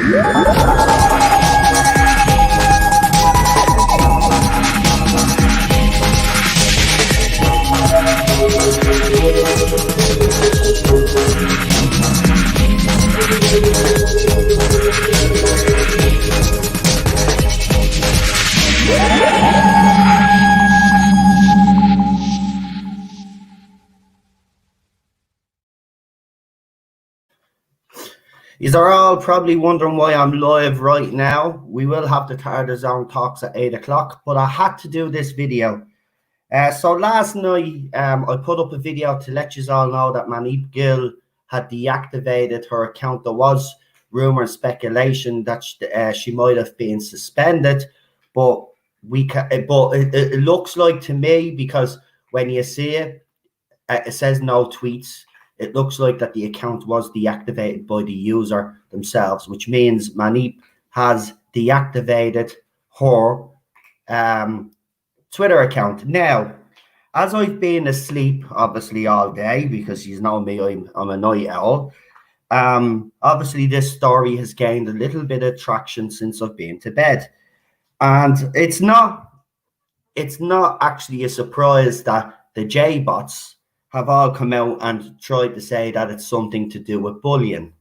You're all probably wondering why I'm live right now. We will have the Tartar Zone talks at 8 o'clock, but I had to do this video. So last night, I put up a video to let you all know that Manip Gill had deactivated her account. There was rumor and speculation that she might have been suspended, but it looks like to me, because when you see it, it says no tweets. It looks like that the account was deactivated by the user themselves, which means Manip has deactivated her Twitter account. Now, as I've been asleep, obviously, all day, because you know me, I'm a night owl, obviously this story has gained a little bit of traction since I've been to bed. And it's not actually a surprise that the J-bots have all come out and tried to say that it's something to do with bullying.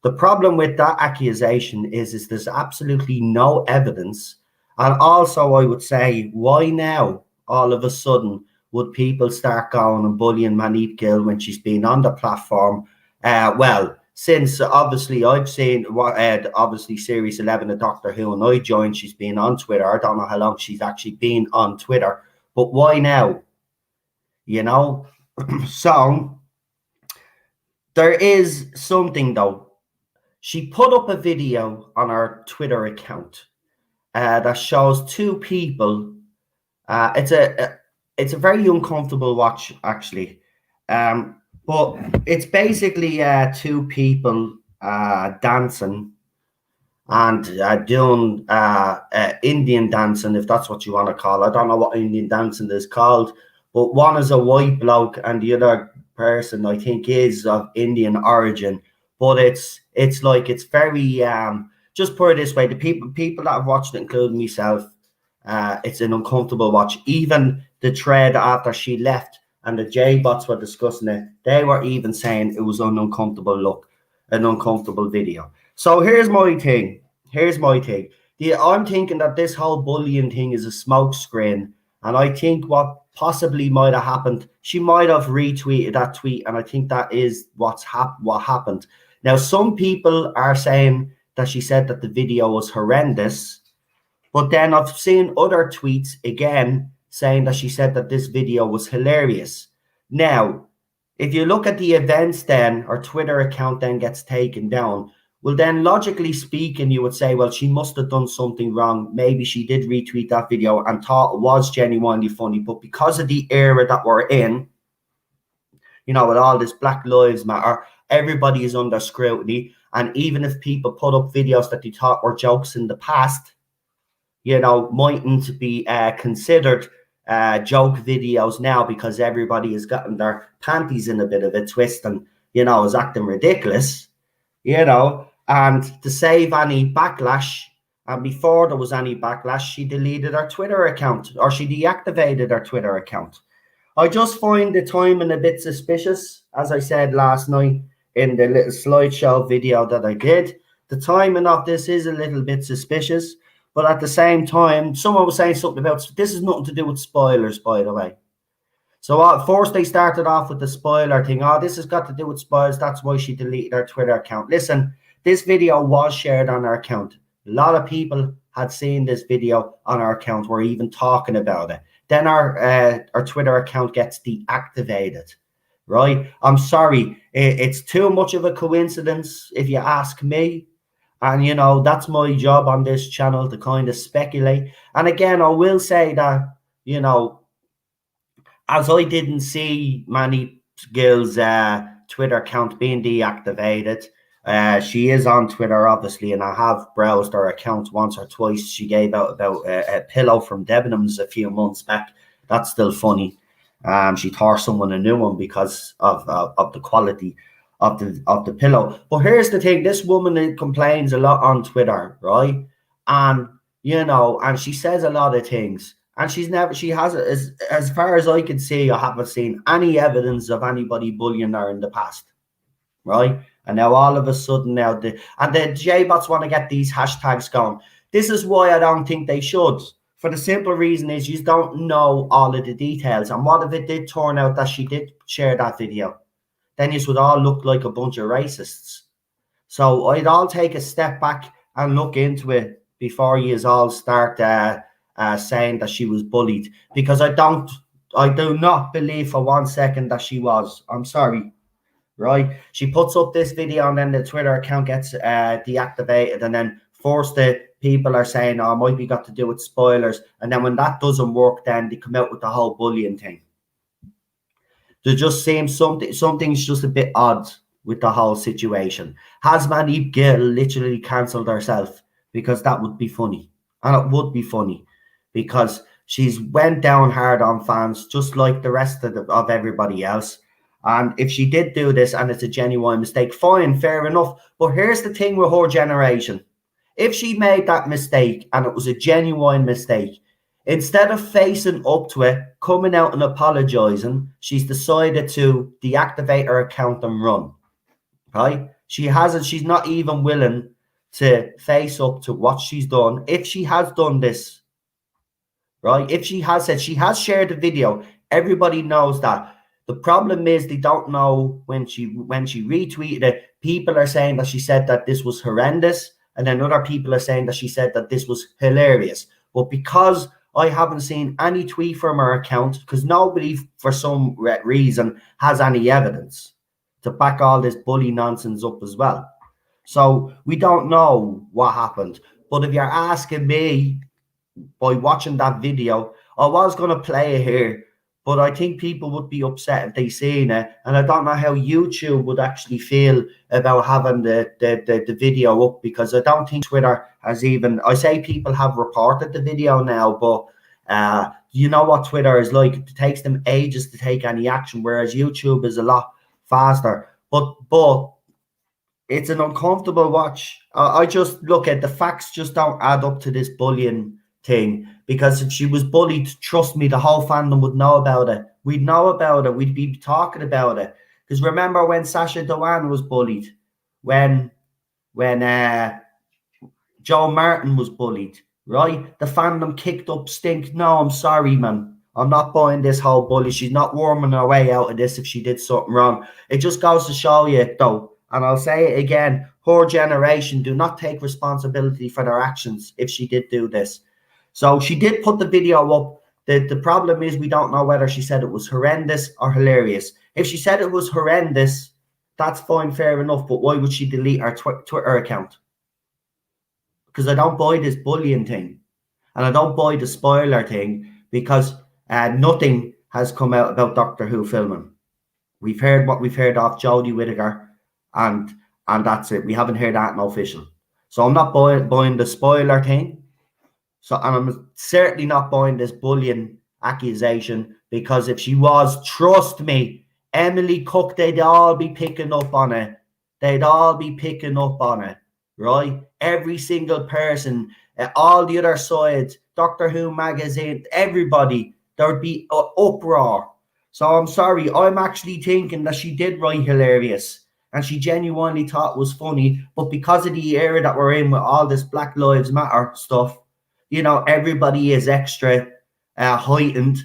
The problem with that accusation is there's absolutely no evidence. And also, I would say, why now, all of a sudden, would people start going and bullying Manip Gill when she's been on the platform? Well, since obviously I've seen obviously Series 11 of Doctor Who, and I joined, she's been on Twitter. I don't know how long she's actually been on Twitter, but why now? You know? So there is something though. She put up a video on her Twitter account that shows two people. It's a very uncomfortable watch, actually, but it's basically two people dancing and doing Indian dancing, if that's what you want to call it. I don't know what Indian dancing is called. But one is a white bloke and the other person, I think, is of Indian origin. But it's very, just put it this way, the people that have watched it, including myself, it's an uncomfortable watch. Even the thread after she left and the J-bots were discussing it, they were even saying it was an uncomfortable look, an uncomfortable video. So here's my thing. I'm thinking that this whole bullying thing is a smoke screen. And I think what possibly might have happened, she might have retweeted that tweet, and I think that is what happened. Now, some people are saying that she said that the video was horrendous, but then I've seen other tweets again saying that she said that this video was hilarious. Now, if you look at the events, then her Twitter account then gets taken down. Well, then logically speaking, you would say, well, she must have done something wrong. Maybe she did retweet that video and thought it was genuinely funny. But because of the era that we're in, you know, with all this Black Lives Matter, everybody is under scrutiny. And even if people put up videos that they thought were jokes in the past, you know, mightn't be considered joke videos now, because everybody has gotten their panties in a bit of a twist and, you know, is acting ridiculous, you know. And to save any backlash, and before there was any backlash, she deleted her Twitter account, or she deactivated her Twitter account. I just find the timing a bit suspicious, as I said last night in the little slideshow video that I did. The timing of this is a little bit suspicious, but at the same time, someone was saying something about, this is nothing to do with spoilers, by the way. So first they started off with the spoiler thing. Oh, this has got to do with spoilers. That's why she deleted her Twitter account. Listen, this video was shared on her account. A lot of people had seen this video on our account, were even talking about it. Then our Twitter account gets deactivated, right? I'm sorry. It's too much of a coincidence, if you ask me. And, you know, that's my job on this channel, to kind of speculate. And again, I will say that, you know, as I didn't see Manip Gill's Twitter account being deactivated, she is on Twitter, obviously, and I have browsed her account once or twice. She gave out about a pillow from Debenhams a few months back. That's still funny. She tore someone a new one because of the quality of the pillow. But here's the thing: this woman complains a lot on Twitter, right? And and she says a lot of things. And she has, as far as I can see, I haven't seen any evidence of anybody bullying her in the past, right? And now all of a sudden the J-bots want to get these hashtags going. This is why I don't think they should. For the simple reason is you don't know all of the details. And what if it did turn out that she did share that video? Then you would all look like a bunch of racists. So I'd all take a step back and look into it before you all start saying that she was bullied, because I do not believe for 1 second that she was. I'm sorry, right? She puts up this video and then the Twitter account gets deactivated, and then first the people are saying, oh, it might be got to do with spoilers, and then when that doesn't work, then they come out with the whole bullying thing. There just seems something's just a bit odd with the whole situation. Has Manip Gill literally cancelled herself? Because that would be funny. And it would be funny because she's went down hard on fans just like the rest of everybody else. And if she did do this and it's a genuine mistake, fine, fair enough. But here's the thing with her generation. If she made that mistake and it was a genuine mistake, instead of facing up to it, coming out and apologising, she's decided to deactivate her account and run. Right? She's not even willing to face up to what she's done. If she has done this, right? If she has said, she has shared the video, everybody knows that. The problem is they don't know when she retweeted it. People are saying that she said that this was horrendous, and then other people are saying that she said that this was hilarious. But because I haven't seen any tweet from her account, because nobody for some reason has any evidence to back all this bully nonsense up as well. So we don't know what happened. But if you're asking me, by watching that video, I was going to play it here, but I think people would be upset if they seen it. And I don't know how YouTube would actually feel about having the video up, because I don't think Twitter has even, I say people have reported the video now, but you know what Twitter is like. It takes them ages to take any action, whereas YouTube is a lot faster. But it's an uncomfortable watch. I just look at the facts, just don't add up to this bullying thing, because if she was bullied, trust me, the whole fandom would know about it. We'd know about it. We'd be talking about it. Because remember when Sacha Dhawan was bullied, when Joe Martin was bullied, right? The fandom kicked up stink. No, I'm sorry, man. I'm not buying this whole bully. She's not worming her way out of this if she did something wrong. It just goes to show you, though, and I'll say it again, her generation do not take responsibility for their actions if she did do this. So she did put the video up. The problem is we don't know whether she said it was horrendous or hilarious. If she said it was horrendous, that's fine, fair enough. But why would she delete her Twitter account? Because I don't buy this bullying thing. And I don't buy the spoiler thing, because nothing has come out about Doctor Who filming. We've heard what we've heard off Jodie Whittaker, and that's it. We haven't heard that official. So I'm not buying the spoiler thing. So, and I'm certainly not buying this bullying accusation, because if she was, trust me, Emily Cook, they'd all be picking up on it. They'd all be picking up on it, right? Every single person, all the other sides, Doctor Who magazine, everybody, there would be an uproar. So I'm sorry, I'm actually thinking that she did write hilarious and she genuinely thought it was funny, but because of the era that we're in with all this Black Lives Matter stuff, everybody is extra heightened.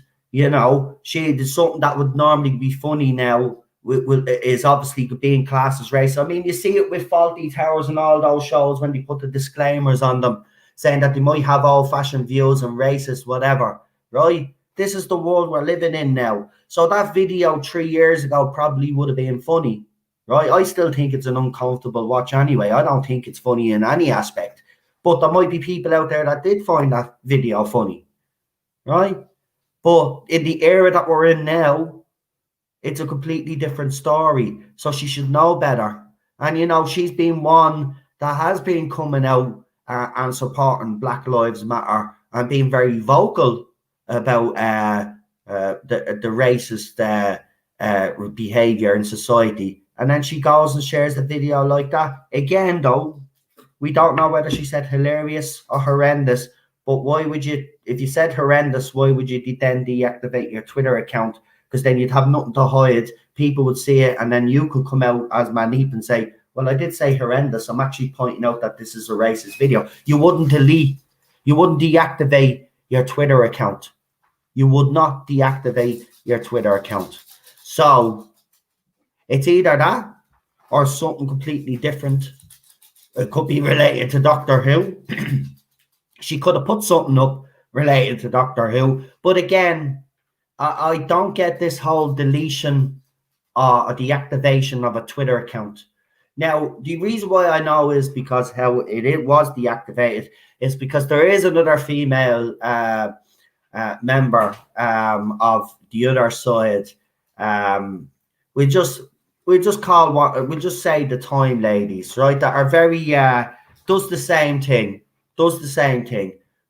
She did something that would normally be funny now is obviously being classed as race. I mean, you see it with Faulty Towers and all those shows when they put the disclaimers on them saying that they might have old-fashioned views and racist, whatever, right? This is the world we're living in now. So that video 3 years ago probably would have been funny, right? I still think it's an uncomfortable watch anyway. I don't think it's funny in any aspect. But there might be people out there that did find that video funny, right? But in the era that we're in now, it's a completely different story. So she should know better. And, she's been one that has been coming out and supporting Black Lives Matter and being very vocal about the racist behavior in society. and then she goes and shares the video like that. Again, though, we don't know whether she said hilarious or horrendous, but why would you, if you said horrendous, why would you then deactivate your Twitter account? Because then you'd have nothing to hide. People would see it, and then you could come out as Manip and say, well, I did say horrendous. I'm actually pointing out that this is a racist video. You wouldn't deactivate your Twitter account. You would not deactivate your Twitter account. So it's either that or something completely different. It could be related to Doctor Who. She could have put something up related to Doctor Who. But again, I don't get this whole deletion or deactivation of a Twitter account. Now, the reason why I know is because how it was deactivated is because there is another female member of the other side. We just we'll just say the time ladies, right? That are very does the same thing,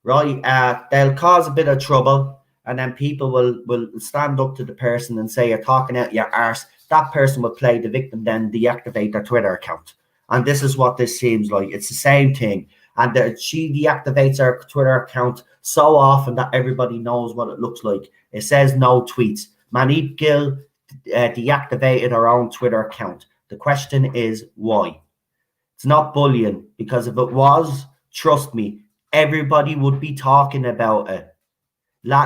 right? They'll cause a bit of trouble, and then people will stand up to the person and say you're talking out your arse. That person will play the victim, then deactivate their Twitter account. And this is what this seems like. It's the same thing. And she deactivates her Twitter account so often that everybody knows what it looks like. It says no tweets. Manip Gill deactivated her own Twitter account. The question is why? It's not bullying, because if it was, trust me, everybody would be talking about it.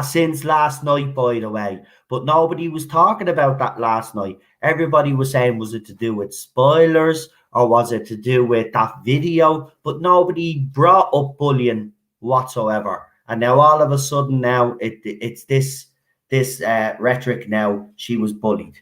Since last night, by the way, but nobody was talking about that last night. Everybody was saying, was it to do with spoilers or was it to do with that video? But nobody brought up bullying whatsoever. And now all of a sudden now it's this rhetoric. Now she was bullied.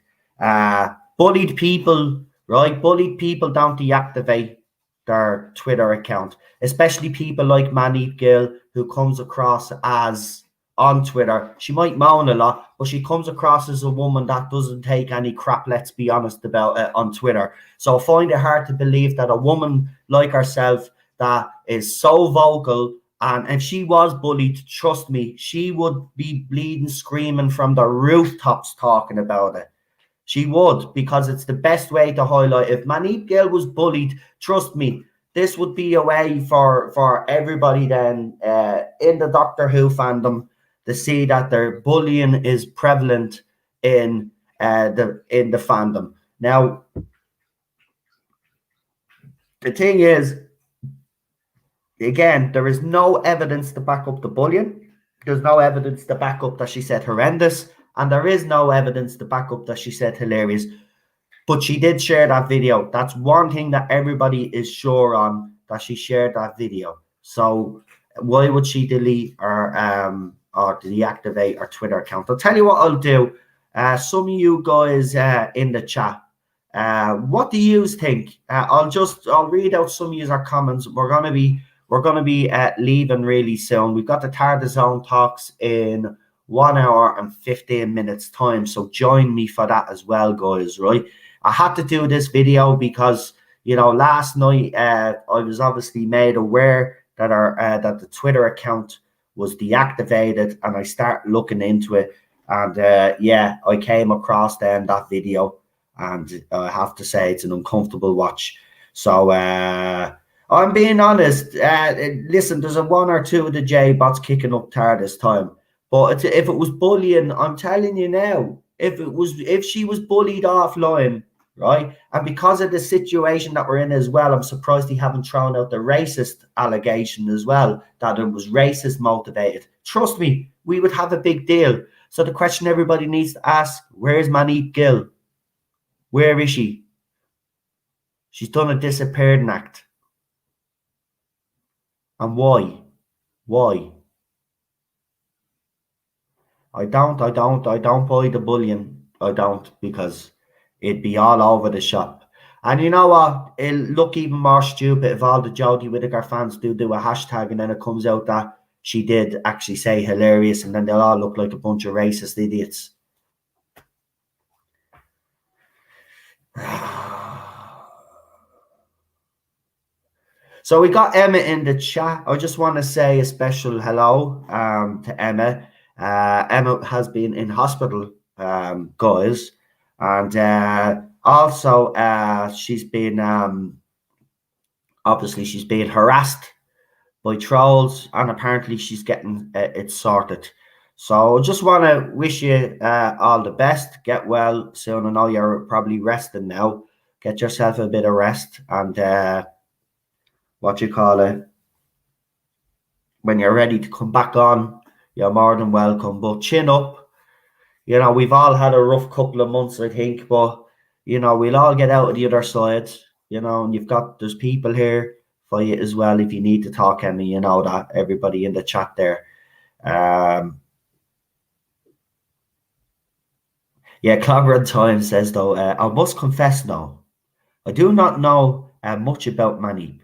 Bullied people, right? Bullied people don't deactivate their Twitter account, especially people like Manip Gill, who comes across as on Twitter. She might moan a lot, but she comes across as a woman that doesn't take any crap, let's be honest about it, on Twitter. So I find it hard to believe that a woman like herself that is so vocal, and if she was bullied, trust me, she would be bleeding, screaming from the rooftops talking about it. She would, because it's the best way to highlight. If Manip Gill was bullied, trust me, this would be a way for everybody then in the Doctor Who fandom to see that their bullying is prevalent in the fandom. Now, the thing is, again, there is no evidence to back up the bullying. There's no evidence to back up that she said horrendous, and there is no evidence to back up that she said hilarious. But she did share that video. That's one thing that everybody is sure on, that she shared that video. So why would she delete or deactivate her Twitter account? I'll tell you what I'll do. Some of you guys in the chat, what do you think? I'll read out some of your comments. We're gonna be leaving really soon. We've got the Tarda Zone talks in 1 hour and 15 minutes time. So join me for that as well, guys. Right? I had to do this video because, you know, last night I was obviously made aware that that the Twitter account was deactivated, and I started looking into it, and yeah, I came across then that video, and I have to say it's an uncomfortable watch. So I'm being honest. Listen, there's a one or two of the J bots kicking up this time, but if it was bullying, I'm telling you now, if she was bullied offline, right? And because of the situation that we're in as well, I'm surprised they haven't thrown out the racist allegation as well, that it was racist motivated. Trust me, we would have a big deal. So the question everybody needs to ask, where's Manip Gill? Where is she? She's done a disappearing act. And why? Why? I don't buy the bullying. I don't, because it'd be all over the shop. And you know what? It'll look even more stupid if all the Jodie Whittaker fans do a hashtag and then it comes out that she did actually say hilarious, and then they'll all look like a bunch of racist idiots. So we got Emma in the chat. I just want to say a special hello to Emma. Emma has been in hospital, guys, and Also, she's been obviously she's being harassed by trolls, and apparently she's getting it sorted. So just want to wish you all the best. Get well soon. I know you're probably resting now. Get yourself a bit of rest, and what you call it, when you're ready to come back on, you're more than welcome. But chin up. We've all had a rough couple of months, I think, but we'll all get out of the other side. And there's people here for you as well if you need to talk, Emmy. You know that, everybody in the chat there. Yeah, Clobber Time says though, I must confess now, I do not know much about Manip,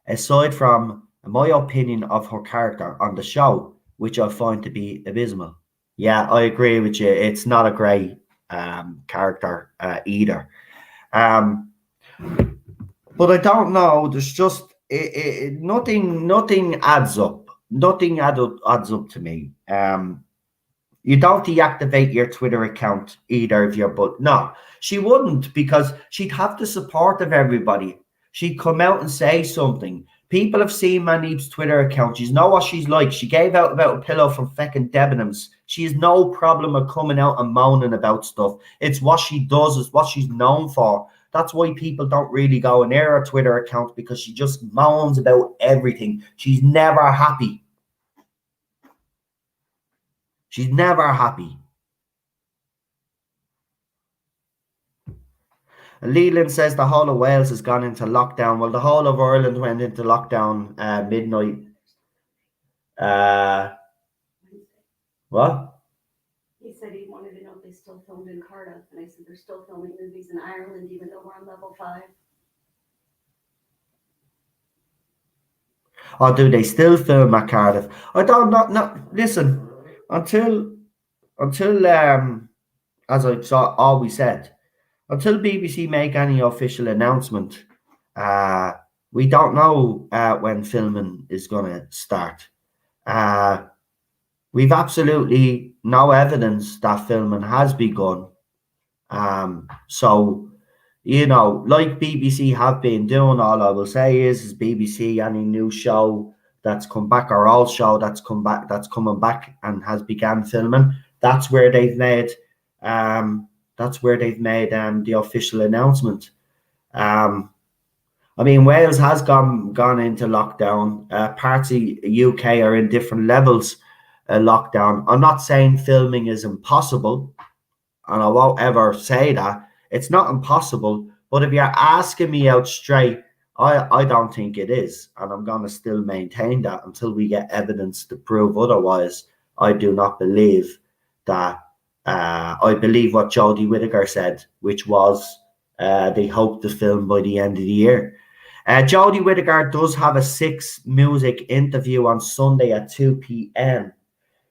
aside from my opinion of her character on the show, which I find to be abysmal. Yeah, I agree with you. It's not a great character either. But I don't know. There's just nothing adds up. Nothing adds up to me. You don't deactivate your Twitter account either if you're, but no, she wouldn't, because she'd have the support of everybody. She'd come out and say something. People have seen Manip's Twitter account. She's know what she's like. She gave out about a pillow from feckin' Debenhams. She has no problem of coming out and moaning about stuff. It's what she does. It's what she's known for. That's why people don't really go near her Twitter account, because she just moans about everything. She's never happy. She's never happy. Leland says the whole of Wales has gone into lockdown. Well, the whole of Ireland went into lockdown midnight. What? He said he wanted to know if they still filmed in Cardiff, and I said they're still filming movies in Ireland, even though we're on level 5. Or do they still film at Cardiff? I don't know. No, listen, until as I always said, until BBC make any official announcement, we don't know when filming is going to start. We've absolutely no evidence that filming has begun. So, like BBC have been doing, all I will say is BBC, any new show that's come back, or old show that's come back, that's coming back and has began filming, that's where they've made the official announcement. I mean, Wales has gone into lockdown. Parts of UK are in different levels of lockdown. I'm not saying filming is impossible, and I won't ever say that. It's not impossible, but if you're asking me out straight, I don't think it is, and I'm going to still maintain that until we get evidence to prove otherwise. I do not believe that. I believe what Jodie Whittaker said, which was they hope to film by the end of the year. Jodie Whittaker does have a 6 music interview on Sunday at 2 p.m.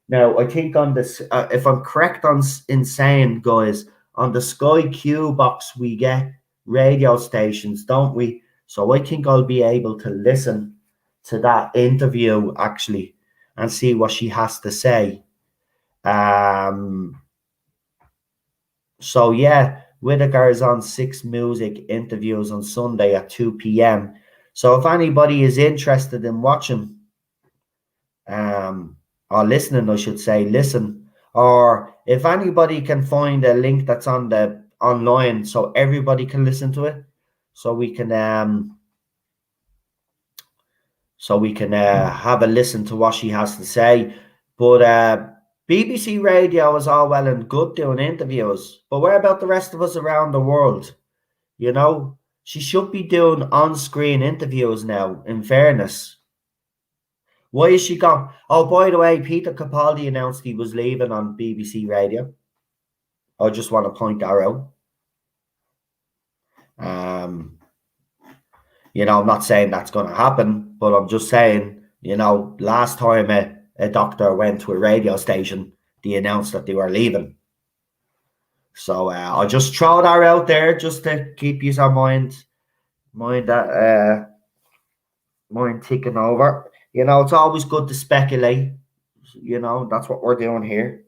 Now, I think on this, if I'm correct in saying, guys, on the Sky Q box, we get radio stations, don't we? So I think I'll be able to listen to that interview, actually, and see what she has to say. So, yeah, Whittaker is on 6 music interviews on Sunday at 2 p.m. So if anybody is interested in watching, or listening, I should say, listen, or if anybody can find a link that's on the online so everybody can listen to it, so we can have a listen to what she has to say. But BBC Radio is all well and good doing interviews, but where about the rest of us around the world? She should be doing on-screen interviews now, in fairness. Why is she gone? Oh, by the way, Peter Capaldi announced he was leaving on BBC Radio. I just want to point that out. I'm not saying that's going to happen, but I'm just saying, last time a doctor went to a radio station, they announced that they were leaving. So I'll just throw that out there just to keep you on mind ticking over. It's always good to speculate. That's what we're doing here.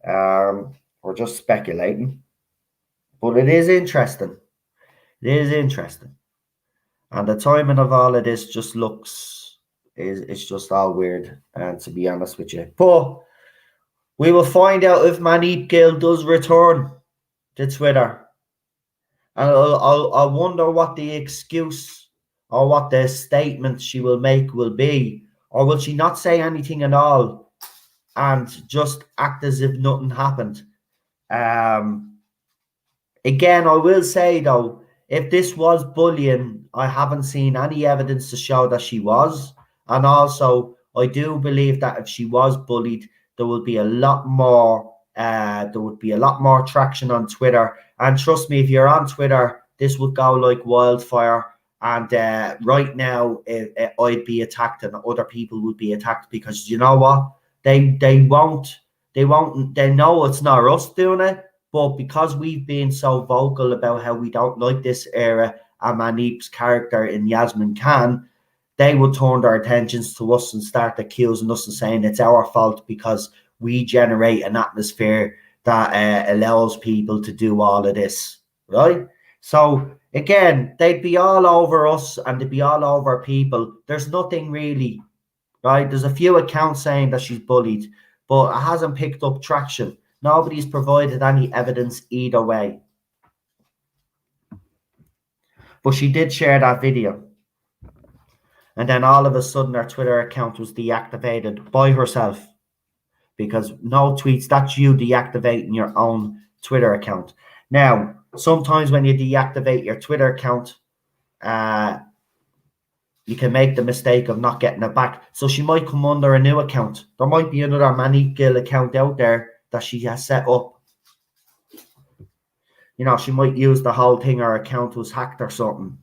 We're just speculating. But it is interesting. It is interesting. And the timing of all of this just looks, it's just all weird, and to be honest with you. But we will find out if Manip Gill does return to Twitter. And I wonder what the excuse or what the statement she will make will be. Or will she not say anything at all and just act as if nothing happened? Again, I will say though, if this was bullying, I haven't seen any evidence to show that she was. And also, I do believe that if she was bullied, there would be a lot more. There would be a lot more traction on Twitter. And trust me, if you're on Twitter, this would go like wildfire. And right now, I'd be attacked, and other people would be attacked because you know what? They won't. They won't. They know it's not us doing it. But because we've been so vocal about how we don't like this era and Manip's character in Yasmin Khan, they would turn their attentions to us and start accusing us and saying it's our fault because we generate an atmosphere that allows people to do all of this, right? So again, they'd be all over us and they'd be all over people. There's nothing really, right? There's a few accounts saying that she's bullied, but it hasn't picked up traction. Nobody's provided any evidence either way. But she did share that video. And then all of a sudden her Twitter account was deactivated by herself. Because no tweets, that's you deactivating your own Twitter account. Now, sometimes when you deactivate your Twitter account, you can make the mistake of not getting it back. So she might come under a new account. There might be another Manip Gill account out there that she has set up. You know, she might use the whole thing, her account was hacked or something.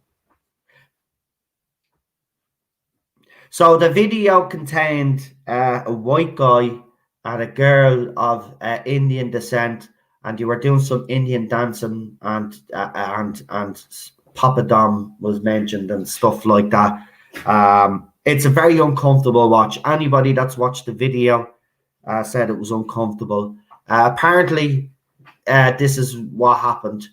So the video contained a white guy and a girl of Indian descent, and you were doing some Indian dancing, and Papa Dom was mentioned and stuff like that. It's a very uncomfortable watch. Anybody that's watched the video said it was uncomfortable. Apparently, this is what happened.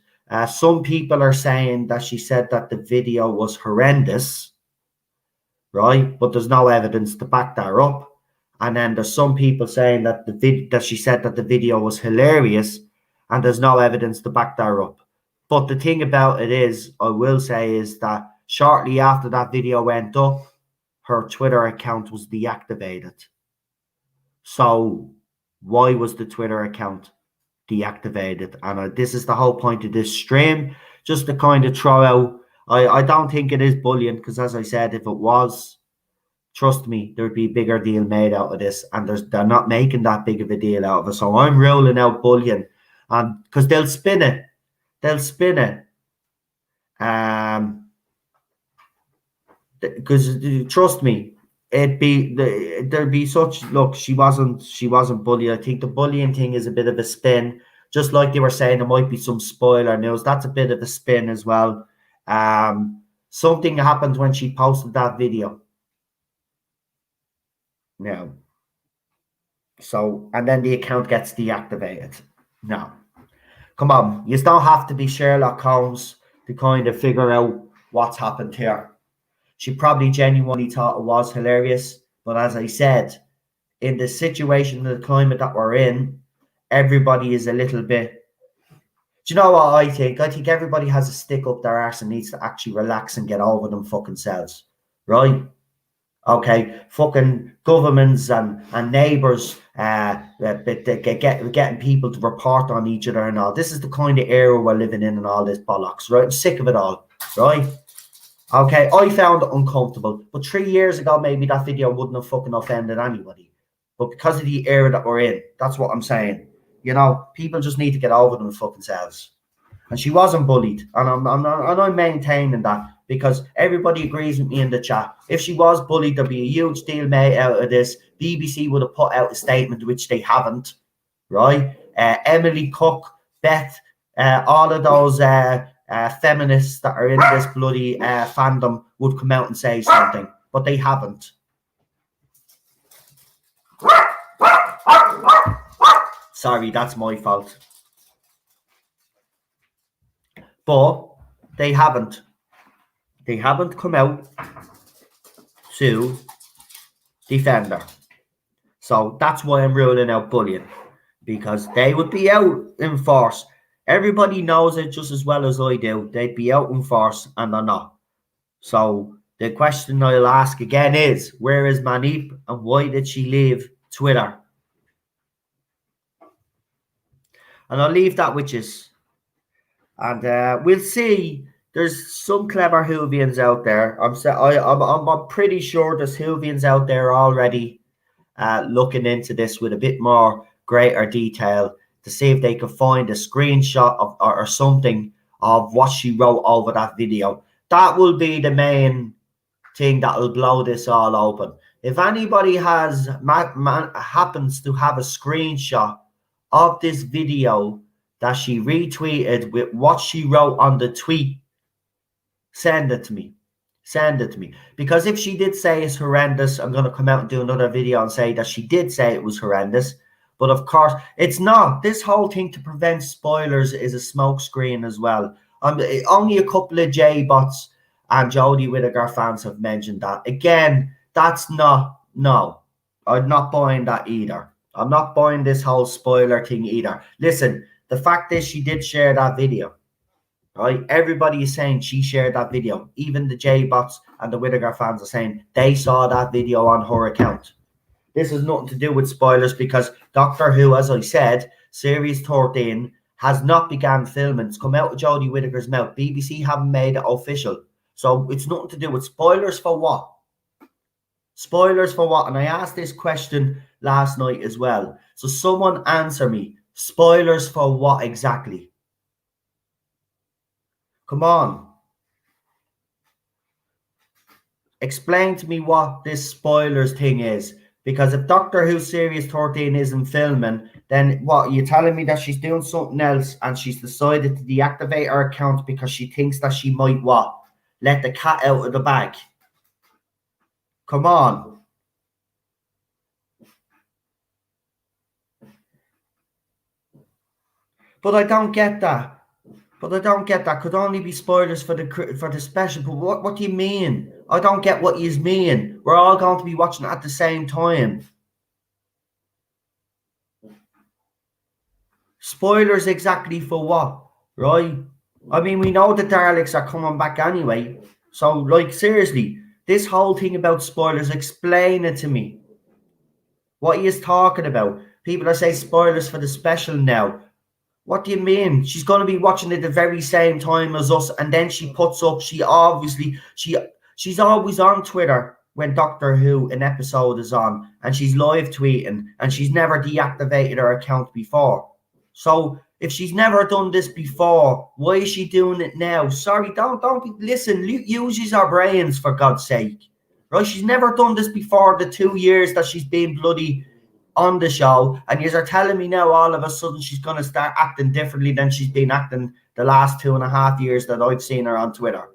Some people are saying that she said that the video was horrendous, right? But there's no evidence to back that up. And then there's some people saying that that she said that the video was hilarious, and there's no evidence to back that up. But the thing about it is, I will say, is that shortly after that video went up, her Twitter account was deactivated. So why was the Twitter account deactivated? And this is the whole point of this stream, just to kind of throw out. I don't think it is bullying, because as I said, if it was, trust me, there'd be a bigger deal made out of this, and they're not making that big of a deal out of it. So I'm ruling out bullying, and because they'll spin it, because trust me, there'd be such, look, she wasn't bullied. I think the bullying thing is a bit of a spin, just like they were saying there might be some spoiler news. That's a bit of a spin as well. Something happened when she posted that video. Now, so, and then the account gets deactivated. No, come on, you don't have to be Sherlock Holmes to kind of figure out what's happened here. She probably genuinely thought it was hilarious, but as I said, in the situation, the climate that we're in, everybody is a little bit. Do you know what I think? I think everybody has a stick up their arse and needs to actually relax and get over them fucking selves, right? Okay, fucking governments and neighbours getting people to report on each other and all. This is the kind of era we're living in and all this bollocks, right? I'm sick of it all, right? Okay, I found it uncomfortable, but 3 years ago, maybe that video wouldn't have fucking offended anybody. But because of the era that we're in, that's what I'm saying. You know, people just need to get over them fucking selves. And she wasn't bullied, and I'm maintaining that, because everybody agrees with me in the chat. If she was bullied, there'd be a huge deal made out of this. BBC would have put out a statement, which they haven't, right? Emily Cook, Beth, all of those feminists that are in this bloody fandom would come out and say something, but they haven't. Sorry, that's my fault. but they haven't. They haven't come out to defend her. So that's why I'm ruling out bullying, because they would be out in force. Everybody knows it just as well as I do. They'd be out in force and they're not. So the question I'll ask again is, where is Manip and why did she leave Twitter? And I'll leave that with you. And we'll see. There's some clever Whovians out there. I'm pretty sure there's Whovians out there already looking into this with a bit more greater detail to see if they can find a screenshot of or something of what she wrote over that video. That will be the main thing that will blow this all open. If anybody happens to have a screenshot of this video that she retweeted with what she wrote on the tweet, send it to me. Send it to me. Because if she did say it's horrendous, I'm going to come out and do another video and say that she did say it was horrendous. But of course, it's not. This whole thing to prevent spoilers is a smokescreen as well. Only a couple of J-bots and Jodie Whittaker fans have mentioned that. Again, that's not, no. I'm not buying that either. I'm not buying this whole spoiler thing either. Listen, the fact is she did share that video. Right? Everybody is saying she shared that video. Even the J-bots and the Whittaker fans are saying they saw that video on her account. This has nothing to do with spoilers because Doctor Who, as I said, Series 13 has not begun filming. It's come out of Jodie Whittaker's mouth. BBC haven't made it official. So it's nothing to do with spoilers for what? Spoilers for what? And I asked this question last night as well. So someone answer me. Spoilers for what exactly? Come on. Explain to me what this spoilers thing is. Because if Doctor Who Series 13 isn't filming, then what? You're telling me that she's doing something else and she's decided to deactivate her account because she thinks that she might what? Let the cat out of the bag. Come on. But I don't get that. Could only be spoilers for the special. But what do you mean? I don't get what you mean. We're all going to be watching at the same time. Spoilers exactly for what? Right? I mean, we know the Daleks are coming back anyway. So, like, seriously, this whole thing about spoilers, explain it to me. What he is talking about. People are saying spoilers for the special now. What do you mean? She's going to be watching it at the very same time as us, and then she puts up. She's always on Twitter when Doctor Who an episode is on, and she's live tweeting, and she's never deactivated her account before. So if she's never done this before, why is she doing it now? Sorry, don't listen. Use your brains for God's sake, right? She's never done this before. The 2 years that she's been bloody on the show, and you are telling me now all of a sudden she's going to start acting differently than she's been acting the last 2.5 years that I've seen her on Twitter.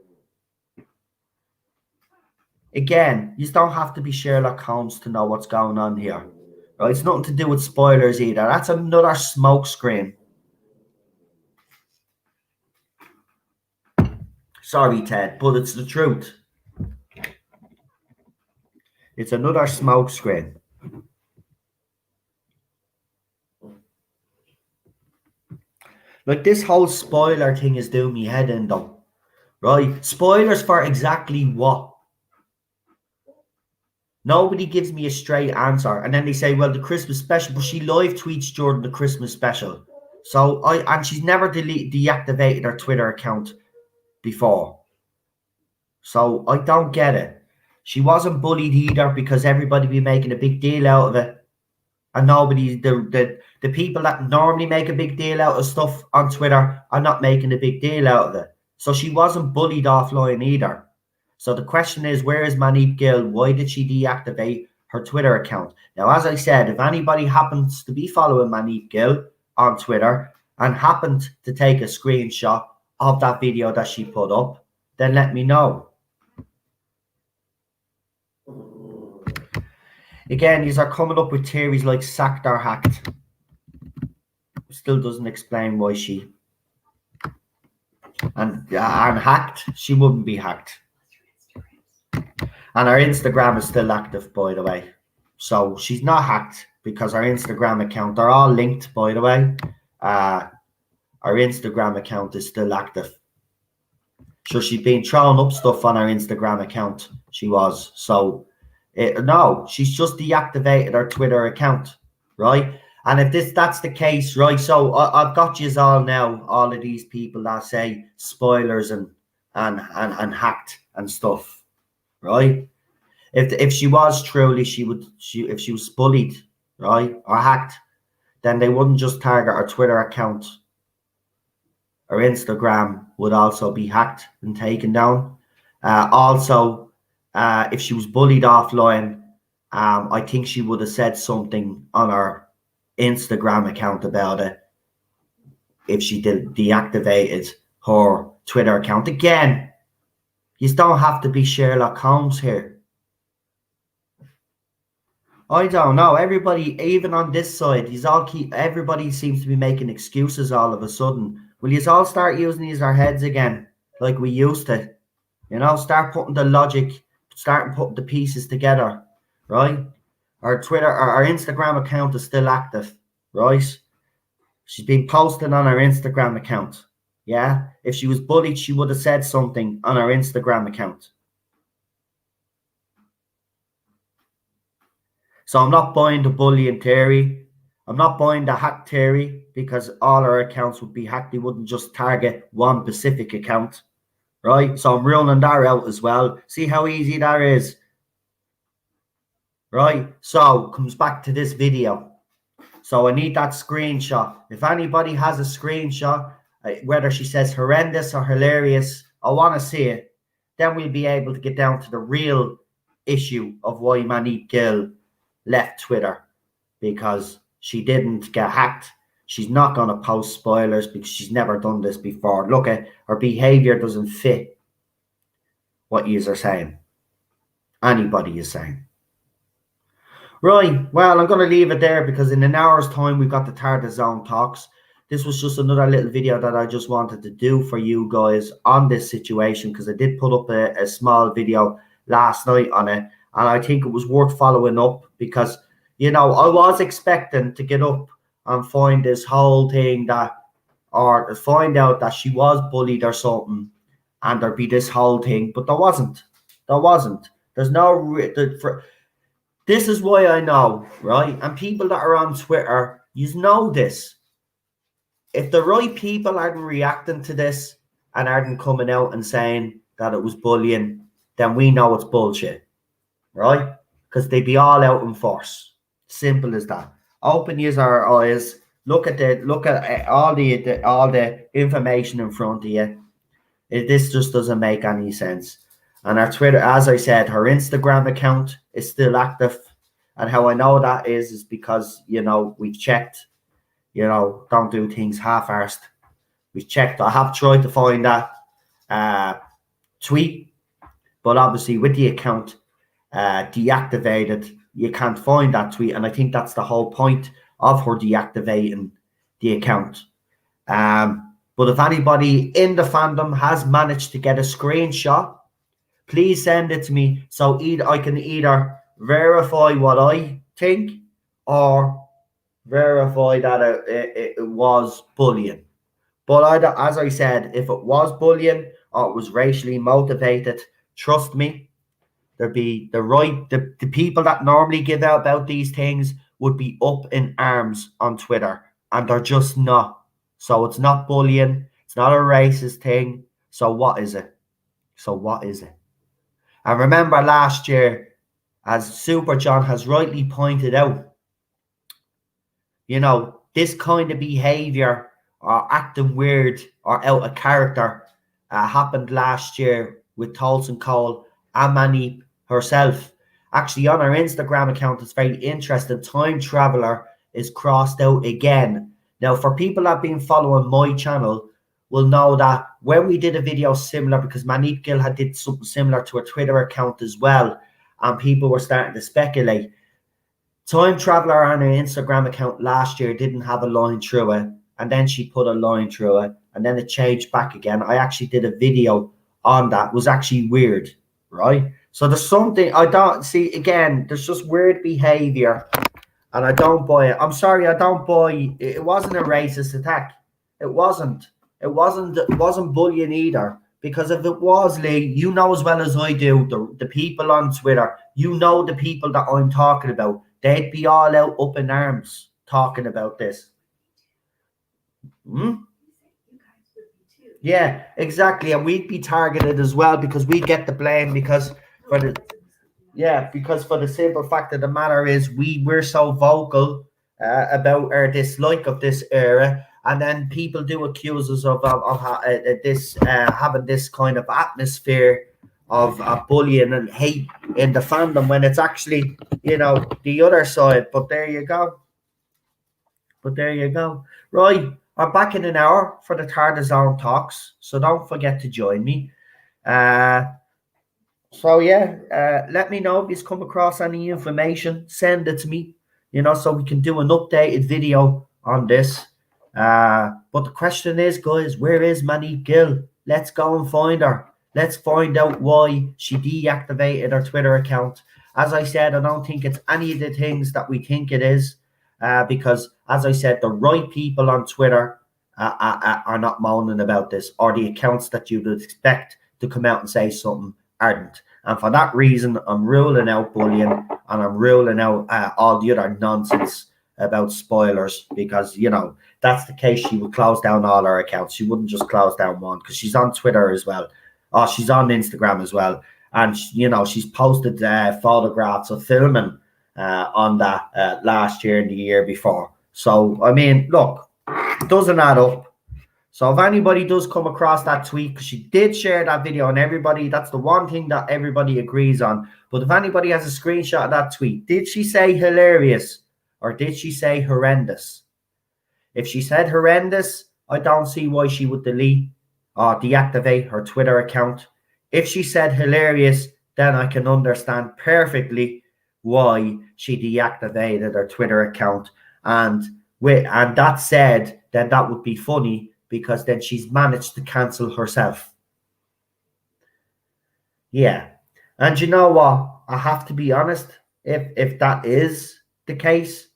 Again, you don't have to be Sherlock Holmes to know what's going on here. Right? It's nothing to do with spoilers either. That's another smoke screen. Sorry, Ted, but it's the truth. It's another smoke screen. Like, this whole spoiler thing is doing me head in though. Right? Spoilers for exactly what? Nobody gives me a straight answer. And then they say, well, the Christmas special, but she live tweets during the Christmas special. So and she's never deactivated her Twitter account before. So I don't get it. She wasn't bullied either because everybody be making a big deal out of it. And nobody, the people that normally make a big deal out of stuff on Twitter are not making a big deal out of it. So she wasn't bullied offline either. So the question is, where is Manip Gill? Why did she deactivate her Twitter account? Now, as I said, if anybody happens to be following Manip Gill on Twitter and happened to take a screenshot of that video that she put up, then let me know. Again, these are coming up with theories like sacked or hacked. Still doesn't explain why she... and hacked. She wouldn't be hacked. And her Instagram is still active, by the way. So she's not hacked because her Instagram account, they're all linked, by the way. Her Instagram account is still active. So she's been throwing up stuff on her Instagram account. She was. So, no, she's just deactivated her Twitter account, right? And if that's the case, right? So I've got you all now, all of these people that say spoilers and hacked and stuff, right? If she was truly, if she was bullied, right, or hacked, then they wouldn't just target her Twitter account. Her Instagram would also be hacked and taken down. Also, if she was bullied offline, I think she would have said something on her Instagram account about it if she deactivated her Twitter account. Again, you don't have to be Sherlock Holmes here. I don't know. Everybody, even on this side, everybody seems to be making excuses all of a sudden. Will you all start using our heads again, like we used to? You know, start putting the logic, start putting the pieces together, right? Our Instagram account is still active, right? She's been posting on her Instagram account. Yeah. If she was bullied, she would have said something on her Instagram account. So I'm not buying the bullying theory. I'm not buying the hack theory because all our accounts would be hacked. They wouldn't just target one specific account, right? So I'm ruling that out as well. See how easy that is, right? So comes back to this video. So I need that screenshot. If anybody has a screenshot, whether she says horrendous or hilarious, I want to see it. Then we'll be able to get down to the real issue of why Manip Gill left Twitter, because she didn't get hacked. She's not going to post spoilers because she's never done this before. Look at her behavior, doesn't fit what you are saying. Anybody is saying. Right, well, I'm going to leave it there because in an hour's time, we've got the Target Zone talks. This was just another little video that I just wanted to do for you guys on this situation, because I did put up a small video last night on it, and I think it was worth following up because, you know, I was expecting to get up and find this whole thing or find out that she was bullied or something, and there'd be this whole thing, but there wasn't. There wasn't. There's no... This is why I know, right? And people that are on Twitter, you know this. If the right people aren't reacting to this and aren't coming out and saying that it was bullying, then we know it's bullshit, right? Because they'd be all out in force. Simple as that. Open your eyes. Look at all the information in front of you. This just doesn't make any sense. And our Twitter, as I said, her Instagram account is still active. And how I know that is because, you know, we've checked, you know, don't do things half-arsed. We've checked. I have tried to find that tweet, but obviously with the account deactivated, you can't find that tweet. And I think that's the whole point of her deactivating the account. But if anybody in the fandom has managed to get a screenshot, please send it to me so I can either verify what I think or verify that it was bullying. But as I said, if it was bullying or it was racially motivated, trust me, there'd be the people that normally give out about these things would be up in arms on Twitter, and they're just not. So it's not bullying. It's not a racist thing. So what is it? And remember last year, as Super John has rightly pointed out, you know, this kind of behavior or acting weird or out of character happened last year with Tolson Cole and Manip herself. Actually, on her Instagram account, it's very interesting. Time Traveler is crossed out again. Now, for people that have been following my channel, will know that when we did a video similar, because Manip Gill had did something similar to a Twitter account as well, and people were starting to speculate. Time Traveler on her Instagram account last year didn't have a line through it, and then she put a line through it. and then it changed back again. I actually did a video on that. It was actually weird, right? So there's something I don't see. Again, there's just weird behavior, and I don't buy it. I'm sorry, I don't buy. It wasn't a racist attack. It wasn't. It wasn't bullying either. Because if it was, Lee, you know as well as I do, the people on Twitter, you know the people that I'm talking about, they'd be all out up in arms talking about this. Yeah, exactly. And we'd be targeted as well because we get the blame because for the simple fact of the matter is we're so vocal about our dislike of this era. And then people do accuse us of this having this kind of atmosphere of bullying and hate in the fandom when it's actually, the other side. But there you go. Right, I'm back in an hour for the Zone talks, so don't forget to join me. Let me know if you've come across any information. Send it to me, so we can do an updated video on this. But the question is, guys, where is Manip Gill? Let's go and find her. Let's find out why she deactivated her Twitter account. As I said, I don't think it's any of the things that we think it is, because, as I said, the right people on Twitter are not moaning about this, or the accounts that you would expect to come out and say something aren't. And for that reason, I'm ruling out bullying, and I'm ruling out all the other nonsense about spoilers, because that's the case. She would close down all her accounts. She wouldn't just close down one, because she's on Twitter as well. Oh, she's on Instagram as well, and she's posted photographs of filming on that last year and the year before. So I mean, look, it doesn't add up. So if anybody does come across that tweet, because she did share that video, and everybody, that's the one thing that everybody agrees on. But if anybody has a screenshot of that tweet, did she say hilarious? Or did she say horrendous? If she said horrendous, I don't see why she would delete or deactivate her Twitter account. If she said hilarious, then I can understand perfectly why she deactivated her Twitter account. And that said, then that would be funny, because then she's managed to cancel herself. Yeah. And you know what? I have to be honest, if that is the case,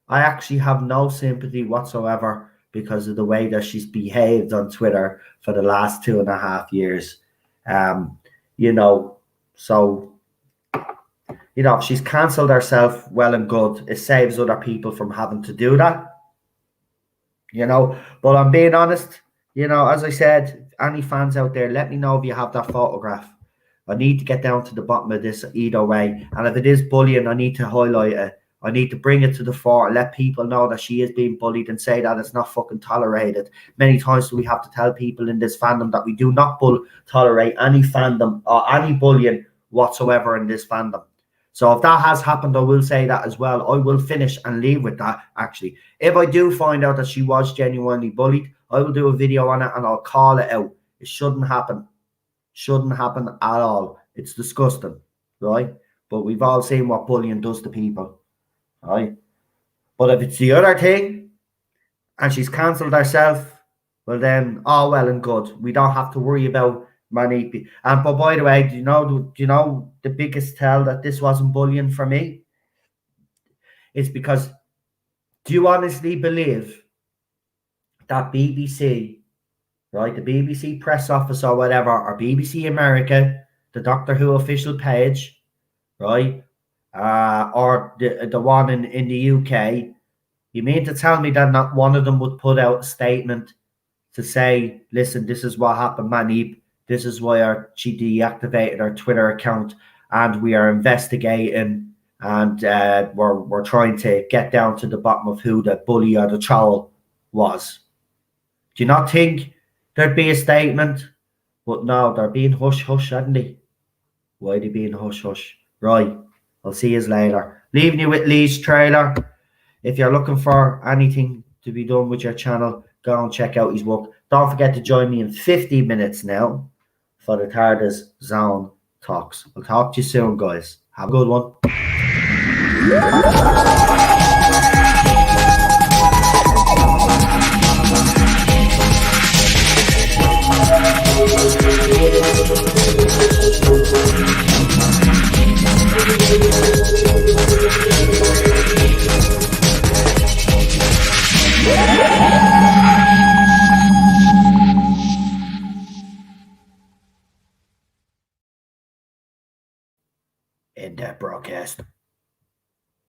I actually have no sympathy whatsoever because of the way that she's behaved on Twitter for the last 2.5 years. If she's cancelled herself, well and good. It saves other people from having to do that. But I'm being honest, as I said, any fans out there, let me know if you have that photograph. I need to get down to the bottom of this either way. And if it is bullying, I need to highlight it. I need to bring it to the fore and let people know that she is being bullied and say that it's not fucking tolerated. Many times we have to tell people in this fandom that we do not tolerate any fandom or any bullying whatsoever in this fandom. So if that has happened, I will say that as well. I will finish and leave with that, actually. If I do find out that she was genuinely bullied, I will do a video on it and I'll call it out. It shouldn't happen. Shouldn't happen at all. It's disgusting, right? But we've all seen what bullying does to people. Right, but if it's the other thing and she's cancelled herself, well then, all well and good. We don't have to worry about Manip. And but by the way, do you know the biggest tell that this wasn't bullying for me? It's because, do you honestly believe that BBC, right, the BBC press office or whatever, or BBC America, the Doctor Who official page, right, or the one in the UK, you mean to tell me that not one of them would put out a statement to say, listen, this is what happened, Manip, this is why she deactivated her Twitter account, and we are investigating, and we're trying to get down to the bottom of who the bully or the troll was? Do you not think there'd be a statement? But no, they're being hush-hush, aren't they? Why are they being hush-hush? Right. I'll see you later. Leaving you with Lee's trailer. If you're looking for anything to be done with your channel, go and check out his work. Don't forget to join me in 50 minutes now for the TARDIS Zone talks. I'll talk to you soon, guys. Have a good one. broadcast.